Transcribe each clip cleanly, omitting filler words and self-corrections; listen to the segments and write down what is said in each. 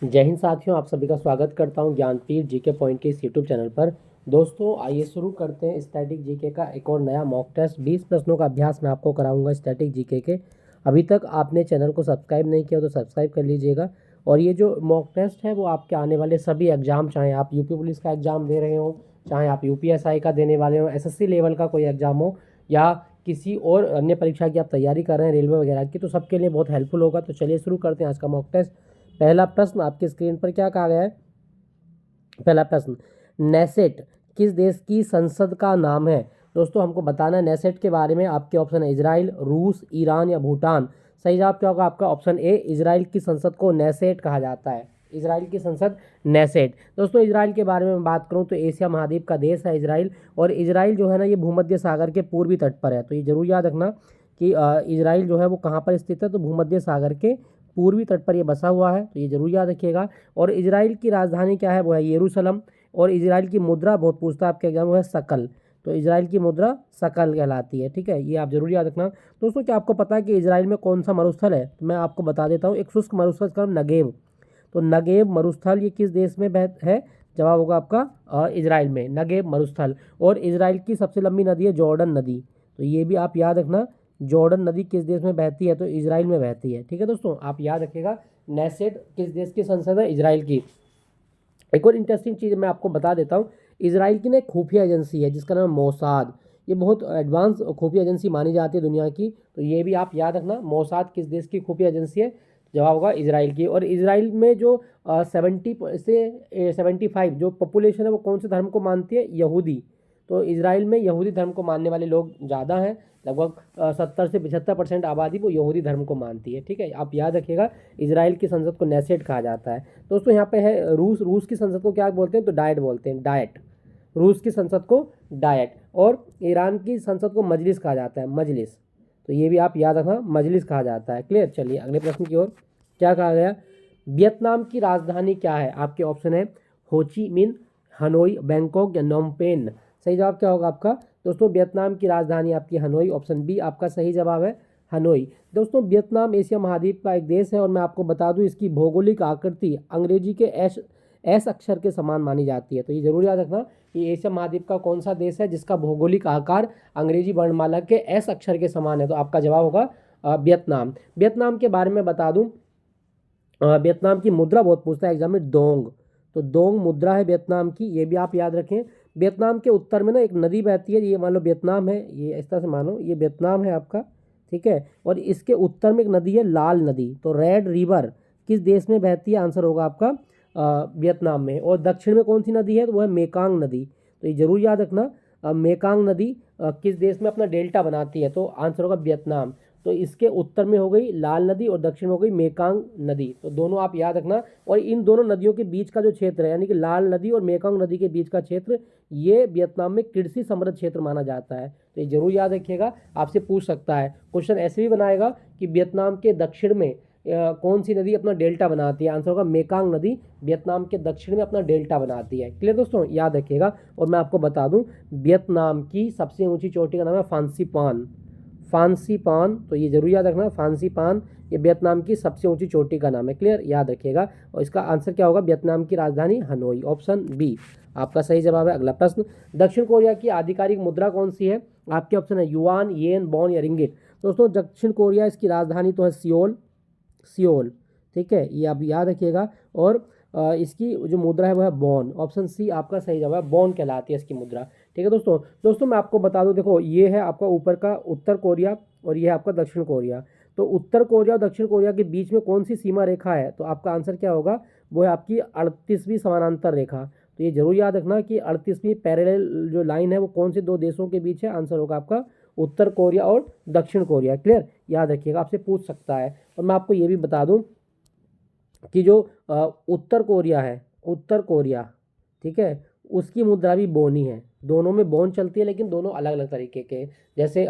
जय हिंद साथियों, आप सभी का स्वागत करता हूं ज्ञानपीठ जीके पॉइंट के इस यूट्यूब चैनल पर। दोस्तों आइए शुरू करते हैं स्टैटिक जीके का एक और नया मॉक टेस्ट। 20 प्रश्नों का अभ्यास मैं आपको कराऊंगा स्टैटिक जीके के। अभी तक आपने चैनल को सब्सक्राइब नहीं किया तो सब्सक्राइब कर लीजिएगा। और ये जो मॉक टेस्ट है वो आपके आने वाले सभी एग्जाम, चाहे आप यूपी पुलिस का एग्जाम दे रहे हो, चाहे आप यूपीएसआई का देने वाले हो, एसएससी लेवल का कोई एग्जाम हो, या किसी और अन्य परीक्षा की आप तैयारी कर रहे हैं रेलवे वगैरह की, तो सबके लिए बहुत हेल्पफुल होगा। तो चलिए शुरू करते हैं आज का मॉक टेस्ट। पहला प्रश्न आपकी स्क्रीन पर क्या कहा गया है। पहला प्रश्न, नेसेट किस देश की संसद का नाम है। दोस्तों हमको बताना है नेसेट के बारे में। आपके ऑप्शन है इजराइल, रूस, ईरान या भूटान। सही जवाब क्या होगा आपका? ऑप्शन ए, इजराइल की संसद को नेसेट कहा जाता है। इजराइल की संसद नेसेट। दोस्तों इजराइल के बारे में बात करूं तो एशिया महाद्वीप का देश है इजराइल। और इजराइल जो है ना, ये भूमध्य सागर के पूर्वी तट पर है। तो ये जरूर याद रखना कि इजराइल जो है वो कहाँ पर स्थित है, तो भूमध्य सागर के पूर्वी तट पर ये बसा हुआ है। तो ये जरूर याद रखिएगा। और इजराइल की राजधानी क्या है? वो है यरूशलेम। और इजराइल की मुद्रा बहुत पूछता है आपके एग्जाम, वो है शकल। तो इजराइल की मुद्रा शकल कहलाती है। ठीक है, ये आप जरूर याद रखना। दोस्तों क्या आपको पता है कि इजराइल में कौन सा मरुस्थल है? तो मैं आपको बता देता हूँ। एक शुष्क मरुस्थल का नाम नगेव। तो नगेव मरुस्थल ये किस देश में है? जवाब होगा आपका इजराइल में नगेव मरुस्थल। और इजराइल की सबसे लंबी नदी है जॉर्डन नदी। तो ये भी आप याद रखना, जॉर्डन नदी किस देश में बहती है? तो इजराइल में बहती है। ठीक है दोस्तों, आप याद रखिएगा। नेसेट किस देश की संसद है? इजराइल की। एक और इंटरेस्टिंग चीज़ मैं आपको बता देता हूँ। इजराइल की ना एक खुफिया एजेंसी है जिसका नाम है मोसाद। ये बहुत एडवांस खुफिया एजेंसी मानी जाती है दुनिया की। तो ये भी आप याद रखना, मोसाद किस देश की खुफिया एजेंसी है? जवाब होगा इजराइल की। और इजराइल में जो 70 से 75 जो पॉपुलेशन है वो कौन से धर्म को मानती है? यहूदी। तो इजराइल में यहूदी धर्म को मानने वाले लोग ज़्यादा हैं। लगभग 70 से 75% आबादी वो यहूदी धर्म को मानती है। ठीक है, आप याद रखिएगा। इजराइल की संसद को नेसेट कहा जाता है। दोस्तों यहाँ पे है रूस। रूस की संसद को क्या बोलते हैं? तो डायट बोलते हैं, डायट। रूस की संसद को डायट। और ईरान की संसद को मजलिस कहा जाता है, मजलिस। तो ये भी आप याद रखना, मजलिस कहा जाता है। क्लियर। चलिए अगले प्रश्न की ओर। क्या कहा गया? वियतनाम की राजधानी क्या है? आपके ऑप्शन है होची मिन, हनोई, बैंकॉक या नोमपेन। सही जवाब क्या होगा आपका? दोस्तों वियतनाम की राजधानी आपकी हनोई। ऑप्शन बी आपका सही जवाब है, हनोई। दोस्तों वियतनाम एशिया महाद्वीप का एक देश है। और मैं आपको बता दूं इसकी भौगोलिक आकृति अंग्रेजी के एस अक्षर के समान मानी जाती है। तो ये जरूर याद रखना कि एशिया महाद्वीप का कौन सा देश है जिसका भौगोलिक आकार अंग्रेजी वर्णमाला के एस अक्षर के समान है? तो आपका जवाब होगा वियतनाम। वियतनाम के बारे में बता दूं, वियतनाम की मुद्रा बहुत पूछता है एग्जाम में, डोंग। तो डोंग मुद्रा है वियतनाम की, ये भी आप याद रखें। वियतनाम के उत्तर में ना एक नदी बहती है। ये मान लो वियतनाम है, ये इस तरह से मानो ये वियतनाम है आपका। ठीक है, और इसके उत्तर में एक नदी है लाल नदी। तो रेड रिवर किस देश में बहती है? आंसर होगा आपका वियतनाम में। और दक्षिण में कौन सी नदी है? तो वो है मेकांग नदी। तो ये जरूर याद रखना, मेकांग नदी किस देश में अपना डेल्टा बनाती है? तो आंसर होगा वियतनाम। तो इसके उत्तर में हो गई लाल नदी और दक्षिण में हो गई मेकांग नदी। तो दोनों आप याद रखना। और इन दोनों नदियों के बीच का जो क्षेत्र है, यानी कि लाल नदी और मेकांग नदी के बीच का क्षेत्र, ये वियतनाम में कृषि समृद्ध क्षेत्र माना जाता है। तो ये जरूर याद रखिएगा, आपसे पूछ सकता है क्वेश्चन। ऐसे भी बनाएगा कि वियतनाम के दक्षिण में कौन सी नदी अपना डेल्टा बनाती है? आंसर होगा मेकांग नदी वियतनाम के दक्षिण में अपना डेल्टा बनाती है। क्लियर दोस्तों, याद रखिएगा। और मैं आपको बता दूं वियतनाम की सबसे ऊंची चोटी का नाम है फांसीपान। फांसीपान, तो ये जरूर याद रखना, फांसीपान ये वियतनाम की सबसे ऊंची चोटी का नाम है। क्लियर, याद रखिएगा। और इसका आंसर क्या होगा? वियतनाम की राजधानी हनोई। ऑप्शन बी आपका सही जवाब है। अगला प्रश्न, दक्षिण कोरिया की आधिकारिक मुद्रा कौन सी है? आपके ऑप्शन है युआन, येन, बॉन या रिंगिट। दोस्तों दक्षिण कोरिया, इसकी राजधानी तो है सियोल। सियोल। ठीक है, ये आप याद रखिएगा। और इसकी जो मुद्रा है वो है बॉन। ऑप्शन सी आपका सही जवाब है, बॉन कहलाती है इसकी मुद्रा। ठीक है दोस्तों। दोस्तों मैं आपको बता दूं, देखो ये है आपका ऊपर का उत्तर कोरिया और ये है आपका दक्षिण कोरिया। तो उत्तर कोरिया और दक्षिण कोरिया के बीच में कौन सी सीमा रेखा है? तो आपका आंसर क्या होगा? वो है आपकी 38वीं समानांतर रेखा। तो ये जरूर याद रखना कि 38वीं पैरेलल जो लाइन है वो कौन से दो देशों के बीच है? आंसर होगा आपका उत्तर कोरिया और दक्षिण कोरिया। क्लियर, याद रखिएगा, आपसे पूछ सकता है। और मैं आपको ये भी बता दूं कि जो उत्तर कोरिया है, उत्तर कोरिया, ठीक है, उसकी मुद्रा भी बोनी है। दोनों में बोन चलती है लेकिन दोनों अलग अलग तरीके के। जैसे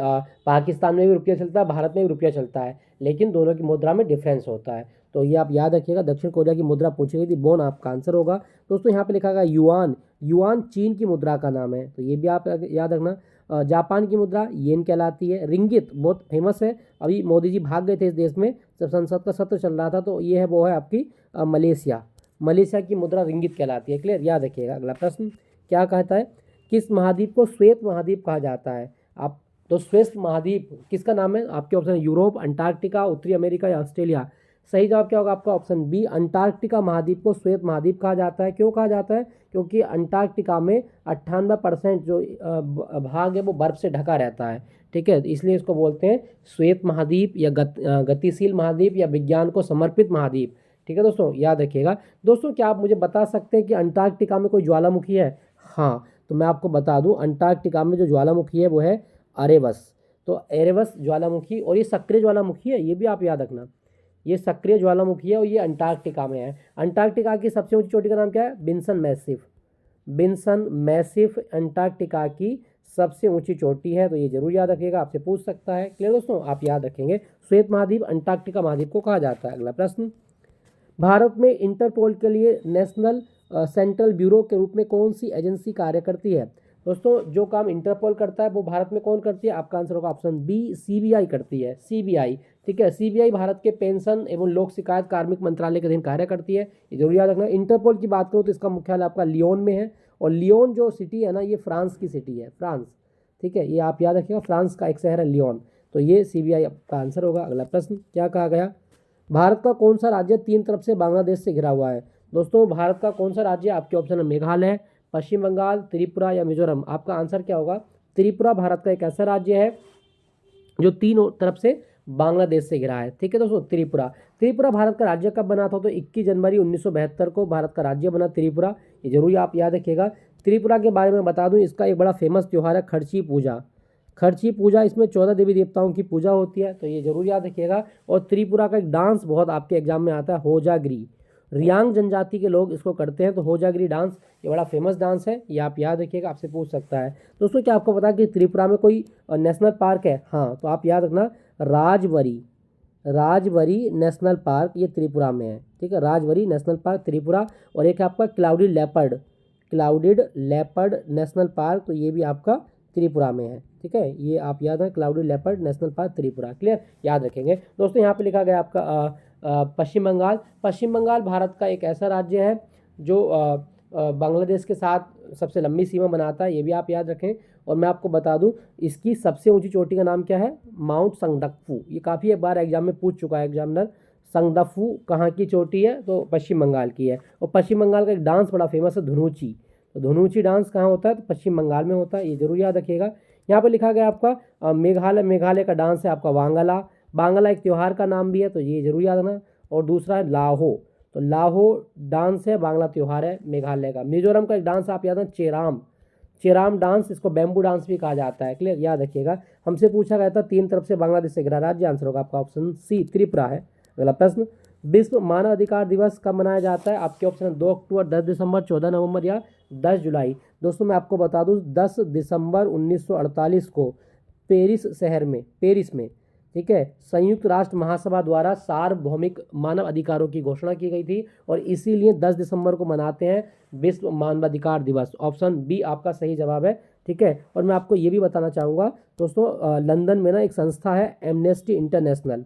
पाकिस्तान में भी रुपया चलता है, भारत में भी रुपया चलता है, लेकिन दोनों की मुद्रा में डिफरेंस होता है। तो ये आप याद रखिएगा। दक्षिण कोरिया की मुद्रा पूछी गई थी, बोन आपका आंसर होगा। दोस्तों यहाँ पे लिखा गया युआन। युआन चीन की मुद्रा का नाम है, तो ये भी आप याद रखना। जापान की मुद्रा येन कहलाती है। रिंगित बहुत फेमस है, अभी मोदी जी भाग गए थे इस देश में जब संसद का सत्र चल रहा था। तो ये है वो है आपकी मलेशिया। मलेशिया की मुद्रा रिंगित कहलाती है। क्लियर, याद रखिएगा। अगला प्रश्न क्या कहता है, किस महाद्वीप को श्वेत महाद्वीप कहा जाता है? आप तो श्वेत महाद्वीप किसका नाम है? आपके ऑप्शन यूरोप, अंटार्कटिका, उत्तरी अमेरिका या ऑस्ट्रेलिया। सही जवाब क्या होगा आपका? ऑप्शन बी, अंटार्कटिका महाद्वीप को श्वेत महाद्वीप कहा जाता है। क्यों कहा जाता है? क्योंकि अंटार्कटिका में 98% जो भाग है वो बर्फ से ढका रहता है। ठीक है, इसलिए इसको बोलते हैं श्वेत महाद्वीप या गतिशील महाद्वीप या विज्ञान को समर्पित महाद्वीप। ठीक है दोस्तों, याद रखिएगा। दोस्तों क्या आप मुझे बता सकते हैं कि अंटार्कटिका में कोई ज्वालामुखी है? हाँ, तो मैं आपको बता दूं, अंटार्कटिका में जो ज्वालामुखी है वो है अरेवस। तो एरेवस ज्वालामुखी, और ये सक्रिय ज्वालामुखी है, ये भी आप याद रखना। ये सक्रिय ज्वालामुखी है और ये अंटार्कटिका में है। अंटार्कटिका की सबसे ऊंची चोटी का नाम क्या है? बिन्सन मैसिफ। बिन्सन मैसिफ अंटार्कटिका की सबसे ऊंची चोटी है, तो ये जरूर याद रखिएगा, आपसे पूछ सकता है। क्लियर दोस्तों, आप याद रखेंगे श्वेत महाद्वीप अंटार्कटिका महाद्वीप को कहा जाता है। अगला प्रश्न, भारत में इंटरपोल के लिए नेशनल सेंट्रल ब्यूरो के रूप में कौन सी एजेंसी कार्य करती है? दोस्तों जो काम इंटरपोल करता है वो भारत में कौन करती है? आपका आंसर होगा ऑप्शन बी, सीबीआई करती है। सीबीआई, ठीक है, सीबीआई भारत के पेंशन एवं लोक शिकायत कार्मिक मंत्रालय के अधीन कार्य करती है, ये जरूर याद रखना। इंटरपोल की बात करूँ तो इसका मुख्यालय आपका लियोन में है, और लियोन जो सिटी है ना, ये फ्रांस की सिटी है, फ्रांस। ठीक है, ये आप याद रखिएगा, फ्रांस का एक शहर है लियोन। तो ये सीबीआई का आंसर होगा। अगला प्रश्न क्या कहा गया, भारत का कौन सा राज्य तीन तरफ से बांग्लादेश से घिरा हुआ है? दोस्तों भारत का कौन सा राज्य? आपके ऑप्शन है मेघालय, पश्चिम बंगाल, त्रिपुरा या मिजोरम। आपका आंसर क्या होगा? त्रिपुरा भारत का एक ऐसा राज्य है जो तीनों तरफ से बांग्लादेश से घिरा है। ठीक है दोस्तों, त्रिपुरा। त्रिपुरा भारत का राज्य कब बना था? तो 21 जनवरी 1972 को भारत का राज्य बना त्रिपुरा, ये जरूर आप याद रखिएगा। त्रिपुरा के बारे में बता दूं, इसका एक बड़ा फेमस त्यौहार है खर्ची पूजा। खर्ची पूजा, इसमें 14 देवी देवताओं की पूजा होती है, तो ये जरूर याद रखिएगा। और त्रिपुरा का एक डांस बहुत आपके एग्जाम में आता है, होजागिरी। रियांग जनजाति के लोग इसको करते हैं, तो होजागिरी डांस ये बड़ा फेमस डांस है, ये आप याद रखिएगा, आपसे पूछ सकता है। दोस्तों क्या आपको पता है कि त्रिपुरा में कोई नेशनल पार्क है? हाँ, तो आप याद रखना, राजवरी। राजवरी नेशनल पार्क ये त्रिपुरा में है। ठीक है, राजवरी नेशनल पार्क त्रिपुरा। और एक आपका clouded leopard, clouded leopard national park, तो ये भी आपका त्रिपुरा में है। ठीक है, ये आप याद है, clouded leopard national park Tripura. Clear, याद रखेंगे दोस्तों। यहाँ पे लिखा गया आपका पश्चिम बंगाल। पश्चिम बंगाल भारत का एक ऐसा राज्य है जो बांग्लादेश के साथ सबसे लंबी सीमा बनाता है, ये भी आप याद रखें। और मैं आपको बता दूं, इसकी सबसे ऊंची चोटी का नाम क्या है? माउंट संगदकफू। ये काफ़ी एक बार एग्जाम में पूछ चुका है एग्जामिनर। संगदकफू कहाँ की चोटी है? तो पश्चिम बंगाल की है। और पश्चिम बंगाल का एक डांस बड़ा फेमस है, धुनुची। तो धुनुची डांस कहाँ होता है? तो पश्चिम बंगाल में होता है, ये जरूर याद रखिएगा। यहाँ पर लिखा गया आपका मेघालय। मेघालय का डांस है आपका वांगला। वांगला एक त्यौहार का नाम भी है, तो ये जरूर याद रखना। और दूसरा है लाहो, तो लाहो डांस है, बांग्ला त्यौहार है मेघालय का। मिजोरम का एक डांस आप याद रखना, चेराम। चेराम डांस, इसको बैम्बू डांस भी कहा जाता है। क्लियर, याद रखिएगा। हमसे पूछा गया था तीन तरफ से बांग्लादेश से घिरा राज्य, आंसर होगा आपका ऑप्शन सी, त्रिपुरा है। अगला प्रश्न, विश्व मानव अधिकार दिवस कब मनाया जाता है? आपके ऑप्शन 2 अक्टूबर, 10 दिसंबर, 14 नवंबर या 10 जुलाई। दोस्तों मैं आपको बता दूं, 10 दिसंबर 1948 को पेरिस शहर में, पेरिस में, ठीक है, संयुक्त राष्ट्र महासभा द्वारा सार्वभौमिक मानव अधिकारों की घोषणा की गई थी, और इसीलिए 10 दिसंबर को मनाते हैं विश्व मानवाधिकार दिवस। ऑप्शन बी आपका सही जवाब है। ठीक है, और मैं आपको ये भी बताना चाहूँगा दोस्तों, लंदन में ना एक संस्था है एमनेस्टी इंटरनेशनल।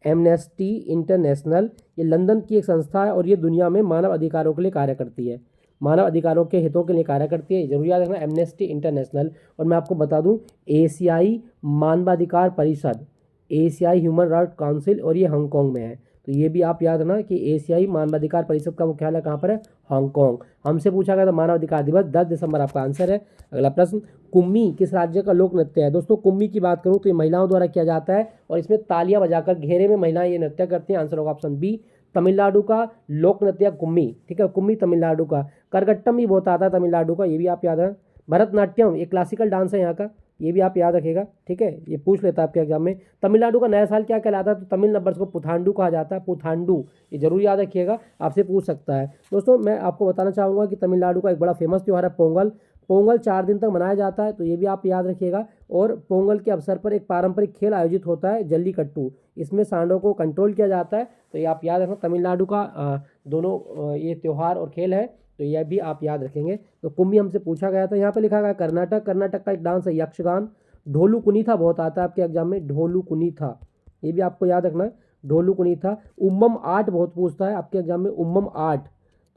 एमनेस्टी इंटरनेशनल, ये लंदन की एक संस्था है, और ये दुनिया में मानव अधिकारों के लिए कार्य करती है, मानव अधिकारों के हितों के लिए कार्य करती है, जरूर याद रखना, एमनेस्टी इंटरनेशनल। और मैं आपको बता दूं, एशियाई मानवाधिकार परिषद, एशियाई ह्यूमन राइट काउंसिल, और ये हांगकांग में है। तो ये भी आप याद रखना कि एशियाई मानवाधिकार परिषद का मुख्यालय कहाँ पर है? हांगकांग। हमसे पूछा गया था मानवाधिकार दिवस, 10 दिसंबर आपका आंसर है। अगला प्रश्न, कुम्मी किस राज्य का लोक नृत्य है? दोस्तों कुम्मी की बात करूँ तो ये महिलाओं द्वारा किया जाता है, और इसमें तालियां बजाकर घेरे में महिलाएं ये नृत्य करती हैं, आंसर होगा ऑप्शन बी, तमिलनाडु का लोक नृत्य कुम्मी। ठीक है, कुम्मी तमिलनाडु का। करगट्टम भी बहुत आता है तमिलनाडु का, ये भी आप याद रखें। भरतनाट्यम एक क्लासिकल डांस है यहाँ का, ये भी आप याद रखेगा। ठीक है, ये पूछ लेता है आपके एग्जाम में। तमिलनाडु का नया साल क्या कहलाता है? तो तमिल नंबर्स को पुथांडु कहा जाता है, पुथांडु, ये जरूर याद रखिएगा, आपसे पूछ सकता है। दोस्तों मैं आपको बताना चाहूँगा कि तमिलनाडु का एक बड़ा फेमस त्यौहार है पोंगल। पोंगल 4 दिन तक मनाया जाता है, तो ये भी आप याद रखिएगा। और पोंगल के अवसर पर एक पारंपरिक खेल आयोजित होता है, जल्लीकट्टू। इसमें सांडों को कंट्रोल किया जाता है, तो ये आप याद रखना, तमिलनाडु का दोनों ये त्यौहार और खेल है, तो यह भी आप याद रखेंगे। तो कुम्भी हमसे पूछा गया था। यहाँ पे लिखा गया कर्नाटक। कर्नाटक का एक डांस है यक्षगान। ढोलू कुनीथा बहुत आता है आपके एग्जाम में, ढोलू कुनीथा, ये भी आपको याद रखना है, ढोलू कुनीथा। उम्मम आर्ट बहुत पूछता है आपके एग्जाम में, उम्मम आर्ट,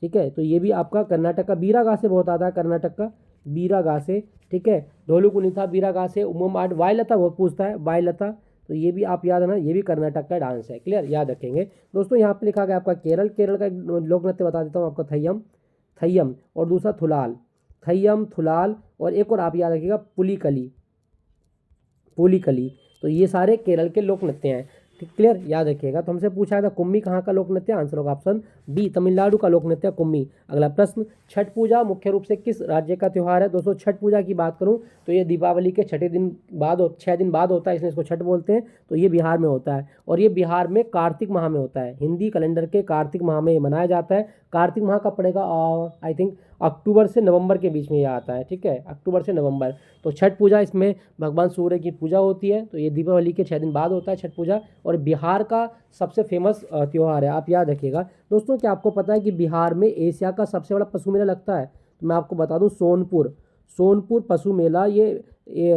ठीक है। तो ये भी आपका कर्नाटक का बीरागा से बहुत आता है, कर्नाटक का बीरागा से, ठीक है। ढोलू कुनिता बीरागा से, उमम आर्ट, वायलता बहुत पूछता है, वायलता, तो ये भी आप याद रखना, ये भी कर्नाटक का डांस है, क्लियर, याद रखेंगे। दोस्तों यहाँ पे लिखा गया आपका केरल, केरल का एक लोक नृत्य बता देता हूँ आपका, थय्यम, थय्यम, और दूसरा थुलाल, थय्यम, थुलाल, और एक और आप याद रखिएगा पुलिकली, पुलिकली। तो ये सारे केरल के लोक नृत्य हैं, ठीक, क्लियर, याद रखिएगा। तो हमसे पूछा था कुम्मी कहाँ का लोक नृत्य, आंसर होगा ऑप्शन बी, तमिलनाडु का लोक नृत्य कुम्मी। अगला प्रश्न, छठ पूजा मुख्य रूप से किस राज्य का त्यौहार है। दोस्तों छठ पूजा की बात करूं तो ये दीपावली के 6 दिन बाद, 6 दिन बाद होता है, इसलिए इसको छठ बोलते हैं। तो ये बिहार में होता है, और ये बिहार में कार्तिक माह में होता है, हिंदी कैलेंडर के कार्तिक माह में मनाया जाता है। कार्तिक माह का पड़ेगा आई थिंक अक्टूबर से नवंबर के बीच में ये आता है, ठीक है, अक्टूबर से नवंबर। तो छठ पूजा, इसमें भगवान सूर्य की पूजा होती है, तो ये दीपावली के 6 दिन बाद होता है छठ पूजा, और बिहार का सबसे फेमस त्यौहार है, आप याद रखिएगा। दोस्तों क्या आपको पता है कि बिहार में एशिया का सबसे बड़ा पशु मेला लगता है। तो मैं आपको बता दूं, सोनपुर, सोनपुर पशु मेला, ये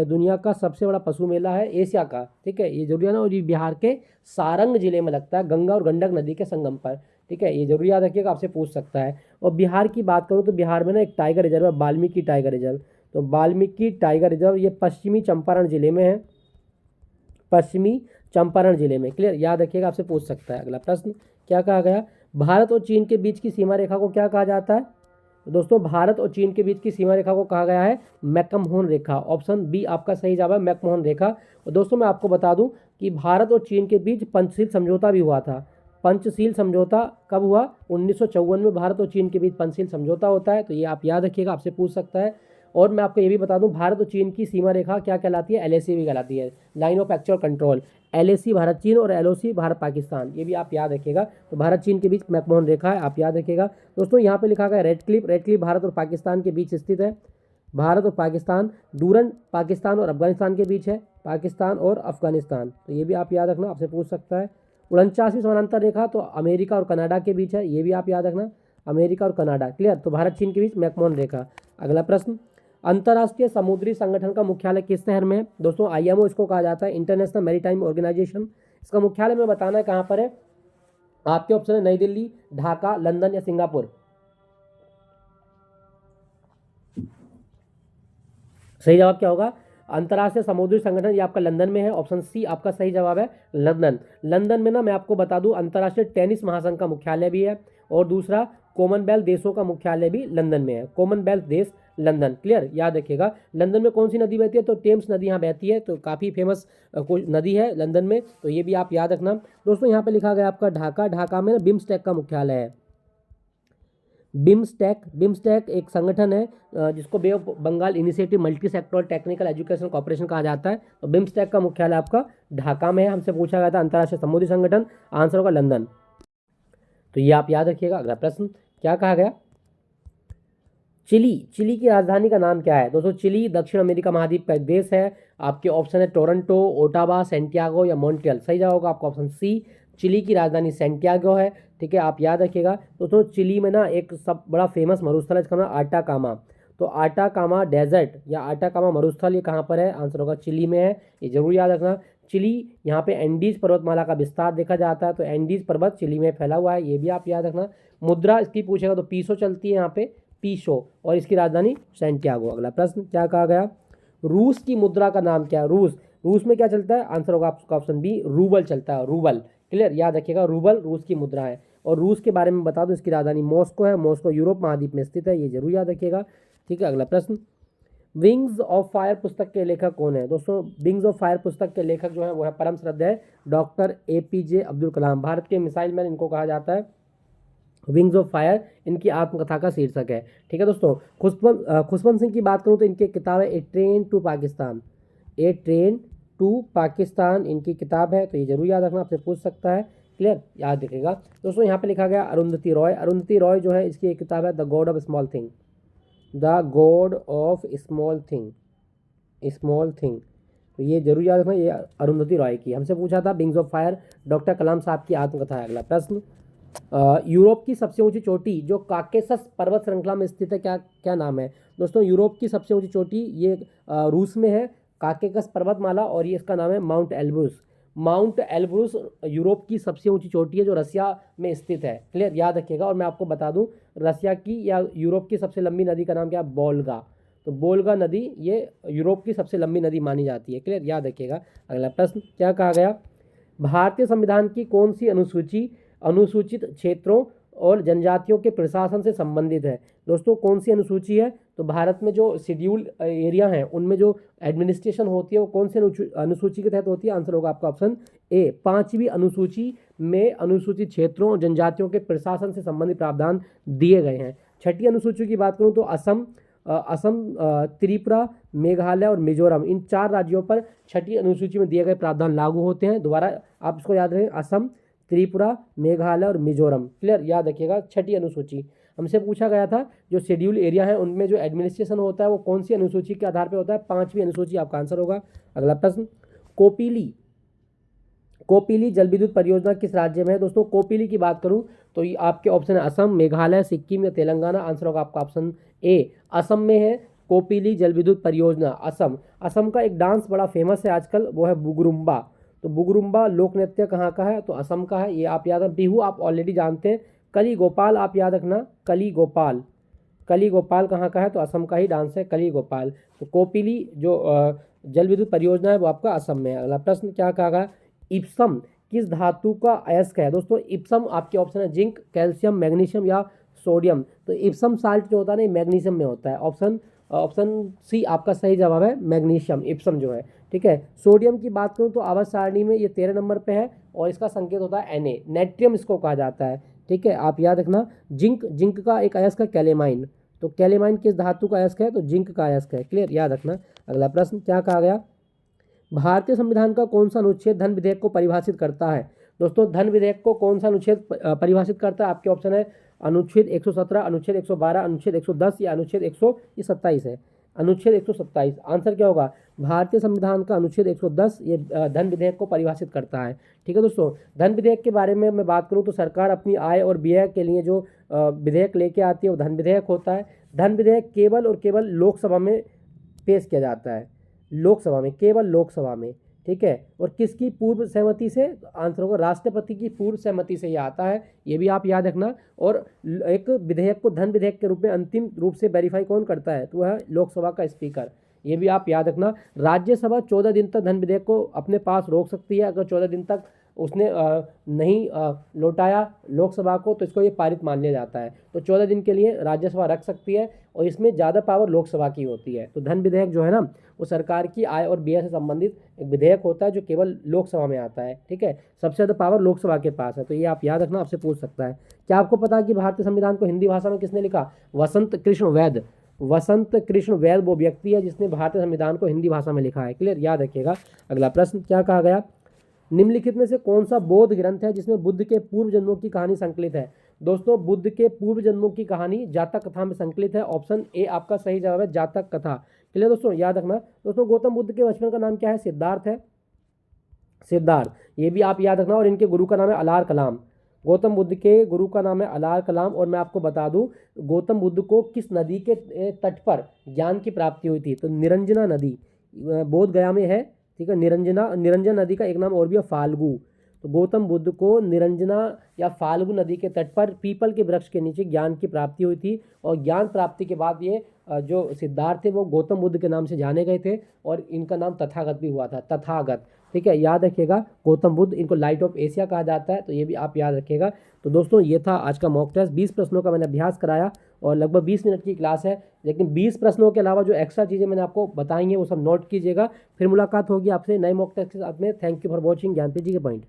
दुनिया का सबसे बड़ा पशु मेला है एशिया का, ठीक है, ये जरूरी है ना। और ये बिहार के सारंग जिले में लगता है, गंगा और गंडक नदी के संगम पर, ठीक है, ये जरूर याद रखिएगा, आपसे पूछ सकता है। और बिहार की बात करूँ तो बिहार में ना एक टाइगर रिजर्व है, वाल्मीकि टाइगर रिजर्व। तो वाल्मीकि टाइगर रिजर्व ये पश्चिमी चंपारण जिले में है, पश्चिमी चंपारण जिले में, क्लियर, याद रखिएगा, आपसे पूछ सकता है। अगला प्रश्न, क्या कहा गया, भारत और चीन के बीच की सीमा रेखा को क्या कहा जाता है। तो दोस्तों भारत और चीन के बीच की सीमा रेखा को कहा गया है मैकमोहन रेखा, ऑप्शन बी आपका सही जवाब है, मैकमोहन रेखा। और दोस्तों मैं आपको बता दूं कि भारत और चीन के बीच पंचशील समझौता भी हुआ था। पंचशील समझौता कब हुआ, 1954 में भारत और चीन के बीच पंचशील समझौता होता है, तो ये आप याद रखिएगा, आपसे पूछ सकता है। और मैं आपको ये भी बता दूं, भारत और चीन की सीमा रेखा क्या कहलाती है, एलएसी भी कहलाती है, line of actual control. LAC Bharat चीन और एलओसी भारत पाकिस्तान, ये भी आप याद रखिएगा। तो भारत चीन के बीच मैकमोहन रेखा है, आप याद रखिएगा। दोस्तों यहाँ पे लिखा गया red Cliff, red Cliff Bharat और पाकिस्तान के बीच स्थित है, भारत और पाकिस्तान। डूरन पाकिस्तान और अफगानिस्तान के बीच है, पाकिस्तान और अफगानिस्तान, तो ये भी आप याद रखना, आपसे पूछ सकता है। 49वीं समानांतर रेखा तो अमेरिका और कनाडा के बीच है, ये भी आप याद रखना, अमेरिका और कनाडा, क्लियर। तो भारत चीन के बीच मैकमोहन रेखा। अगला प्रश्न, अंतर्राष्ट्रीय समुद्री संगठन का मुख्यालय किस शहर में है। दोस्तों आईएमओ इसको कहा जाता है, इंटरनेशनल मैरीटाइम ऑर्गेनाइजेशन। इसका मुख्यालय में बताना है कहाँ पर है, आपके ऑप्शन है नई दिल्ली, ढाका, लंदन या सिंगापुर। सही जवाब क्या होगा, अंतर्राष्ट्रीय समुद्री संगठन, ये आपका लंदन में है, ऑप्शन सी आपका सही जवाब है, लंदन। लंदन में ना मैं आपको बता दूं, अंतर्राष्ट्रीय टेनिस महासंघ का मुख्यालय भी है, और दूसरा कॉमनवेल्थ देशों का मुख्यालय भी लंदन में है, कॉमनवेल्थ देश लंदन, क्लियर, याद रखिएगा। लंदन में कौन सी नदी बहती है, तो टेम्स नदी यहाँ बहती है, तो काफ़ी फेमस नदी है लंदन में, तो ये भी आप याद रखना। दोस्तों यहाँ पे लिखा गया आपका ढाका, ढाका में ना बिम्स्टेक का मुख्यालय है, बिम्स्टेक, बिम्स्टेक एक संगठन है जिसको bay of Bengal initiative multi sectoral technical education corporation कहा जाता है। तो बिम्स्टेक का मुख्यालय आपका ढाका में है, हमसे पूछा गया था अंतर्राष्ट्रीय समुद्री संगठन, आंसर होगा लंदन, तो ये आप याद रखिएगा। अगला प्रश्न, क्या कहा गया, चिली, चिली की राजधानी का नाम क्या है। दोस्तों चिली दक्षिण अमेरिका महाद्वीप का एक देश है, आपके ऑप्शन है टोरंटो, ओटावा, सेंटियागो या मॉन्ट्रियल। सही जवाब होगा आपका ऑप्शन सी, चिली की राजधानी सेंटियागो है, ठीक है, आप याद रखिएगा। दोस्तों चिली में ना एक सब बड़ा फेमस मरुस्थल है, इसका नाम आटाकामा। तो आटाकामा डेजर्ट या आटाकामा मरुस्थल ये कहाँ पर है, आंसर होगा चिली में है, ये जरूर याद रखना। चिली, यहाँ पे एंडीज पर्वतमाला का विस्तार देखा जाता है, तो एंडीज पर्वत चिली में फैला हुआ है, ये भी आप याद रखना। मुद्रा इसकी पूछेगा तो पीसो चलती है यहाँ पे, पीसो, और इसकी राजधानी सेंटियागो। अगला प्रश्न, क्या कहा गया, रूस की मुद्रा का नाम क्या है। रूस, रूस में क्या चलता है, आंसर होगा आपका ऑप्शन बी, रूबल चलता है, रूबल, क्लियर, याद रखिएगा, रूबल रूस की मुद्रा है। और रूस के बारे में बता दूं, इसकी राजधानी मॉस्को है, मॉस्को यूरोप महाद्वीप में स्थित है, ये जरूर याद रखिएगा, ठीक है। अगला प्रश्न, विंग्स ऑफ फायर पुस्तक के लेखक कौन है। दोस्तों विंग्स ऑफ फायर पुस्तक के लेखक जो है वो है परम श्रद्धेय डॉक्टर APJ अब्दुल कलाम, भारत के मिसाइल मैन इनको कहा जाता है। विंग्स ऑफ फायर इनकी आत्मकथा का शीर्षक है, ठीक है दोस्तों। खुशवंत सिंह की बात करूं तो इनकी किताब है a train to Pakistan, a train to Pakistan इनकी किताब है, तो ये जरूर याद रखना, आपसे पूछ सकता है, क्लियर, याद रखिएगा। दोस्तों यहाँ पे लिखा गया अरुंधति रॉय, अरुंधति रॉय जो है इसकी एक किताब है the God of small thing, the God of small thing, small thing, तो ये जरूर याद रखना, ये अरुंधति रॉय की। हमसे पूछा था विंग्स ऑफ फायर डॉक्टर कलाम साहब की आत्मकथा है। अगला प्रश्न, यूरोप की सबसे ऊंची चोटी जो काकेसस पर्वत श्रृंखला में स्थित है, क्या क्या नाम है। दोस्तों यूरोप की सबसे ऊंची चोटी ये रूस में है, काकेकस पर्वतमाला, और ये इसका नाम है mount Elbrus, mount Elbrus Europe की सबसे ऊंची चोटी है जो रसिया में स्थित है। क्लियर, याद रखिएगा। और मैं आपको बता दूं रसिया की या यूरोप की सबसे लंबी नदी का नाम क्या है? बोल्गा। तो बोल्गा नदी ये यूरोप की सबसे लंबी नदी मानी जाती है। क्लियर, याद रखिएगा। अगला प्रश्न क्या कहा गया? भारतीय संविधान की कौन सी अनुसूची अनुसूचित क्षेत्रों और जनजातियों के प्रशासन से संबंधित है? दोस्तों कौन सी अनुसूची है? तो भारत में जो शेड्यूल एरिया हैं उनमें जो एडमिनिस्ट्रेशन होती है वो कौन से अनुसूची के तहत होती है? आंसर होगा आपका ऑप्शन ए, 5वीं अनुसूची में अनुसूचित क्षेत्रों और जनजातियों के प्रशासन से संबंधित प्रावधान दिए गए हैं। 6ठी अनुसूची की बात करूं तो असम, त्रिपुरा, मेघालय और मिजोरम, इन 4 राज्यों पर 6ठी अनुसूची में दिए गए प्रावधान लागू होते हैं। दोबारा आप इसको याद रखें, असम, त्रिपुरा, मेघालय और मिजोरम। क्लियर, याद रखिएगा। 6ठी अनुसूची हमसे पूछा गया था जो शेड्यूल एरिया है उनमें जो एडमिनिस्ट्रेशन होता है वो कौन सी अनुसूची के आधार पर होता है? 5वीं अनुसूची आपका आंसर होगा। अगला प्रश्न, कोपिली जल विद्युत परियोजना किस राज्य में है? दोस्तों कोपिली की बात करूं तो ये आपके ऑप्शन है असम, मेघालय, सिक्किम या तेलंगाना। आंसर होगा आपका ऑप्शन ए, असम में है कोपिली जल विद्युत परियोजना। असम का एक डांस बड़ा फेमस है आजकल, वो है बुगरुम्बा। तो बुगरुम्बा लोक नृत्य कहाँ का है? तो असम का है। ये आप याद रखें। बिहू आप ऑलरेडी जानते हैं। कली गोपाल आप याद रखना, कली गोपाल कहाँ का है? तो असम का ही डांस है कली गोपाल। तो कोपिली जो जल विद्युत परियोजना है वो आपका असम में है। अगला प्रश्न क्या कहा गया? इप्सम किस धातु का अयस्क है? दोस्तों इप्सम आपके ऑप्शन है जिंक, कैल्शियम, मैग्नीशियम या सोडियम। तो इप्सम साल्ट जो होता है ना मैग्नीशियम में होता है। ऑप्शन सी आपका सही जवाब है, मैग्नीशियम, इप्सम जो है। ठीक है। सोडियम की बात करूं तो आवर्त सारणी में ये 13 नंबर पे है और इसका संकेत होता है Na। नेट्रियम इसको कहा जाता है। ठीक है, आप याद रखना। जिंक का एक अयस्क है कैलेमाइन। तो कैलेमाइन किस धातु का अयस्क है? तो जिंक का अयस्क है। क्लियर, याद रखना। अगला प्रश्न क्या कहा गया? भारतीय संविधान का कौन सा अनुच्छेद धन विधेयक को परिभाषित करता है? दोस्तों धन विधेयक को कौन सा अनुच्छेद परिभाषित करता है? आपके ऑप्शन है अनुच्छेद 117, अनुच्छेद 112, अनुच्छेद 110 या अनुच्छेद 127 है। अनुच्छेद 127 आंसर क्या होगा? भारतीय संविधान का अनुच्छेद 110 ये धन विधेयक को परिभाषित करता है। ठीक है दोस्तों, धन विधेयक के बारे में मैं बात करूं तो सरकार अपनी आय और व्यय के लिए जो विधेयक लेके आती है वो धन विधेयक होता है। धन विधेयक केवल और केवल लोकसभा में पेश किया जाता है, लोकसभा में, केवल लोकसभा में। ठीक है, और किसकी पूर्व सहमति से? आंसर होगा राष्ट्रपति की पूर्व सहमति से ये आता है, ये भी आप याद रखना। और एक विधेयक को धन विधेयक के रूप में अंतिम रूप से वेरीफाई कौन करता है? तो वह लोकसभा का स्पीकर। ये भी आप याद रखना। राज्यसभा 14 दिन तक धन विधेयक को अपने पास रोक सकती है। अगर 14 दिन तक उसने नहीं लौटाया लोकसभा को तो इसको ये पारित मान लिया जाता है। तो 14 दिन के लिए राज्यसभा रख सकती है और इसमें ज़्यादा पावर लोकसभा की होती है। तो धन विधेयक जो है ना वो सरकार की आय और व्यय से संबंधित एक विधेयक होता है जो केवल लोकसभा में आता है। ठीक है, सबसे ज़्यादा पावर लोकसभा के पास है। तो ये आप याद रखना, आपसे पूछ सकता है। क्या आपको पता है कि भारतीय संविधान को हिंदी भाषा में किसने लिखा? वसंत कृष्ण वैद वो व्यक्ति है जिसने भारतीय संविधान को हिंदी भाषा में लिखा है। क्लियर, याद रखिएगा। अगला प्रश्न क्या कहा गया? निम्नलिखित में से कौन सा बौद्ध ग्रंथ है जिसमें बुद्ध के पूर्व जन्मों की कहानी संकलित है? दोस्तों बुद्ध के पूर्व जन्मों की कहानी जातक कथा में संकलित है। ऑप्शन ए आपका सही जवाब है, जातक कथा। क्लियर दोस्तों, याद रखना। दोस्तों गौतम बुद्ध के बचपन का नाम क्या है? सिद्धार्थ है, सिद्धार्थ, ये भी आप याद रखना। और इनके गुरु का नाम है अलार कलाम। गौतम बुद्ध के गुरु का नाम है अलार कलाम। और मैं आपको बता दूं गौतम बुद्ध को किस नदी के तट पर ज्ञान की प्राप्ति हुई थी? तो निरंजना नदी बोध गया में है। ठीक है, निरंजन नदी का एक नाम और भी है फाल्गु। तो गौतम बुद्ध को निरंजना या फाल्गु नदी के तट पर पीपल के वृक्ष के नीचे ज्ञान की प्राप्ति हुई थी। और ज्ञान प्राप्ति के बाद ये जो सिद्धार्थ थे वो गौतम बुद्ध के नाम से जाने गए थे और इनका नाम तथागत भी हुआ था, तथागत। ठीक है, याद रखिएगा। गौतम बुद्ध, इनको लाइट ऑफ एशिया कहा जाता है। तो ये भी आप याद रखिएगा। तो दोस्तों ये था आज का मॉक टेस्ट। 20 प्रश्नों का मैंने अभ्यास कराया और लगभग 20 मिनट की क्लास है। लेकिन 20 प्रश्नों के अलावा जो एक्स्ट्रा चीज़ें मैंने आपको बताई हैं वो सब नोट कीजिएगा। फिर मुलाकात होगी आपसे नए मॉक टेस्ट के साथ में। थैंक यू फॉर वॉचिंग ज्ञानप्रीत जी के पॉइंट।